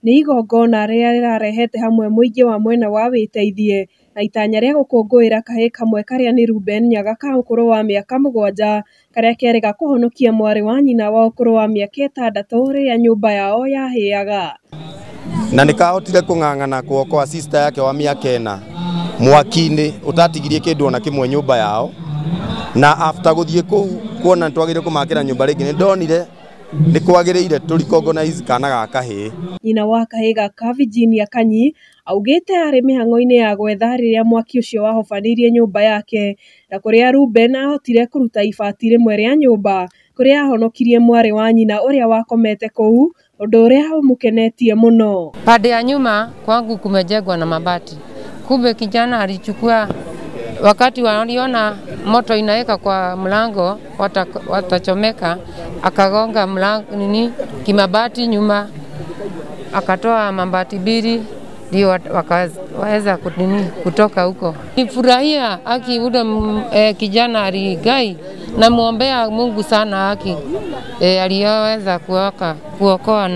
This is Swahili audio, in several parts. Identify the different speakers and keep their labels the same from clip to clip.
Speaker 1: Nĩ igongona rĩrĩa rĩrarehete hamwe mũingĩ wa mwena wa Wĩteithie na itanya rĩa gũkũngũĩra kahĩĩ kamwe karĩa nĩ Reuben Nyaga ka ũkũrũ wa mĩaka 7 karĩa kerĩ gakũhonokia mwarĩ wa nyina wa ũkũrũ wa mĩaka 6 rĩrĩa nyũmba yao yahĩaga.
Speaker 2: Na nikahotire kũng'ang'ana kuokoa sister yake wa mĩaka 4 mwaki-inĩ ũtatigirie kĩndũ ona kĩmwe nyũmba yao, na after gũthiĩ kũu kuona twagĩrĩire kũmakĩra nyũmba rĩngĩ nĩ ndonire nĩ kwagĩrĩire tũrecognize kana ga kahĩĩ.
Speaker 1: Nyina wa kahĩĩ gaka Virginia Kanyi augĩte arĩ mĩhang'o-inĩ ya gwetha rĩrĩa mwaki ũcio wahobanĩirie nyũmba yake, na kũrĩa Reuben ahotire kũruta ibati rĩmwe rĩa nyũmba kũrĩa ahonokirie mwarĩ wa nyina ũrĩa wakomete kũu, ũndũ ũrĩa ũmũkenetie mũno.
Speaker 3: Pande ya nyuma kwangu kumejengwa na mabati. Kumbe kijana alichukua wakati waliona moto inaweka kwa mlango watachomeka, akagonga mlango kimabati nyuma, akatoa mabati mbili ndio wakaweza kutoka huko. Nifurahia haki ule kijana aligai na muombea Mungu sana haki aliyoweza kuokoa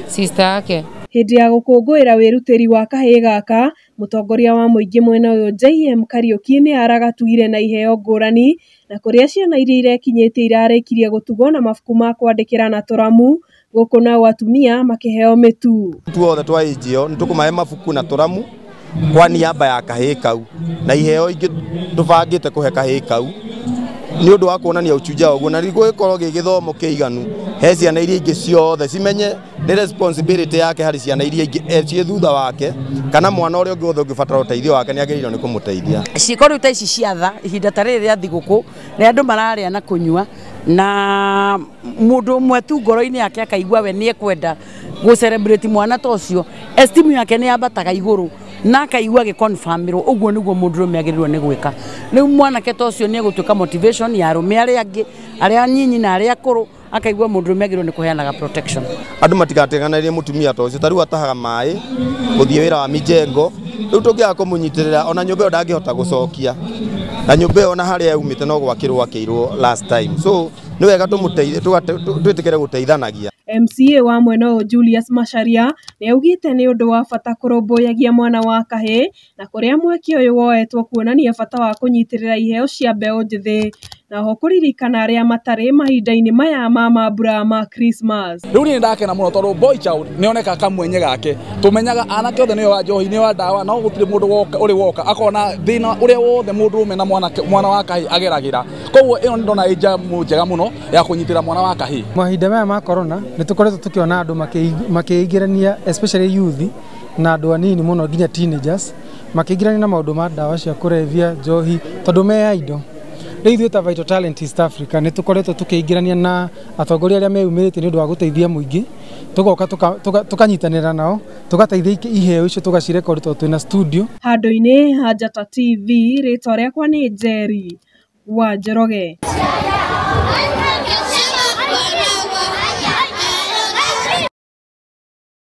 Speaker 3: sister yake.
Speaker 1: Hĩndĩ ya gũkũngũĩra wĩrutĩri wa kahĩĩ gaka, mũtongoria wa mũingĩ mwena ũyũ JM Kariuki nĩ aragatugire na iheo ngũrani, na kũrĩa ciana iria irekinyĩtie irarĩkirie gũtugwo na mabuku ma kwandĩkĩra na tũramu, gũkũ nao atumia makĩheo mĩtu.
Speaker 2: Tuothe twa ĩnjio nĩ tũkũmahe mabuku na tũramu kwa niaba ya kahĩĩ kau, na iheo ingĩ tũbangĩte kũhe kahĩĩ kau nĩ ũndũ wa kuonania ũchuja ũguo, na gĩkorwo gĩgĩthomo kĩiganu he ciana iria ingĩ ciothe cimenye nĩ responsibility yake harĩ ciana iria ingĩ ciĩ thutha wake, kana mwana ũrĩa ũngĩ wothe ũngĩbatara ũteithio wake nĩ agĩrĩirwo nĩ kũmũteithia.
Speaker 4: Ciĩko rĩu ta ici cia tha ihinda ta rĩrĩ rĩa thigũkũ rĩa andũ mararĩa na kũnyua, na mũndũ ũmwe tu ngoro-inĩ yake akaigua we nĩ ekwenda gũ-celebrate mwana ta ũcio, esteem yake nĩ yambataga igũrũ na akaigua gĩconfirmĩrwo. Ũguo nĩguo mũndũrũme agĩrĩirwo nĩ gwĩka. Rĩu mwanake ta ũcio nĩ egũtuĩka motivation ya arũme arĩa angĩ, arĩa nyinyi na arĩa akũrũ, akaigua mũndũrũme agĩrĩirwo nĩ kũheanaga protection.
Speaker 2: Andũ matigateganĩrie mũtumia ta ũcio, ta rĩu atahaga maĩ gũthiĩ wĩra wa mijengo, rĩu tũngĩaga kũmũnyitĩrĩra ona nyũmba ĩyo ndangĩhota gũcokia, na nyũmba ĩyo ona harĩa yaumĩte no gwakĩrwo last time. So nĩ wega tũmũteithie, twĩtĩkĩre gũteithanagia.
Speaker 1: MCA wa mwena ũyũ Julius Macharia nĩ augĩte nĩ ũndũ wa bata kũrũmbũyagia mwana wa kahĩĩ, na kũrĩa mweke ũyũ woetwo kuonania bata wa kũnyitĩrĩra iheo cia mbeũ njĩthĩ, naho kũririkana arĩa matarĩ mahinda-inĩ maya ma mambura ma Christmas.
Speaker 5: Rĩu niĩ ndakena mũno tondũ boy child nĩoneka kamwenye gake, tũmenyaga anake othe nĩwe wa njohi nĩ wa ndawa, no gũtirĩ mũndũ ũrĩ woka akona thĩna ũrĩa wothe mũndũrũme na mwana wa kahĩĩ ageragĩra. Koguo ĩno nĩ ndona ĩ njega mũno ya kũnyitĩra mwana wa kahĩĩ.
Speaker 6: Mahinda maya ma corona nĩ tũkoretwo tũkĩona andũ makĩingĩrania especially youth na andũ anini mũno nginya teenagers makĩingĩrania na maũndũ ma ndawa cia kũrebia, njohi, tondũ me indo. Rĩu ithuĩ ta Vital Talent East Africa nĩ tũkoretwo tũkĩingĩrania na atongoria arĩa meyumĩrĩte nĩ ũndũ wa gũteithia mũingĩ, tũgoka tũkanyitanĩra nao, tũgateithia iheo icio tũgacirekondi tondũ twĩna studio.
Speaker 1: Handũ-inĩ ha Njata TV, rĩtwa rĩakwa nĩ Njeri wa Njoroge.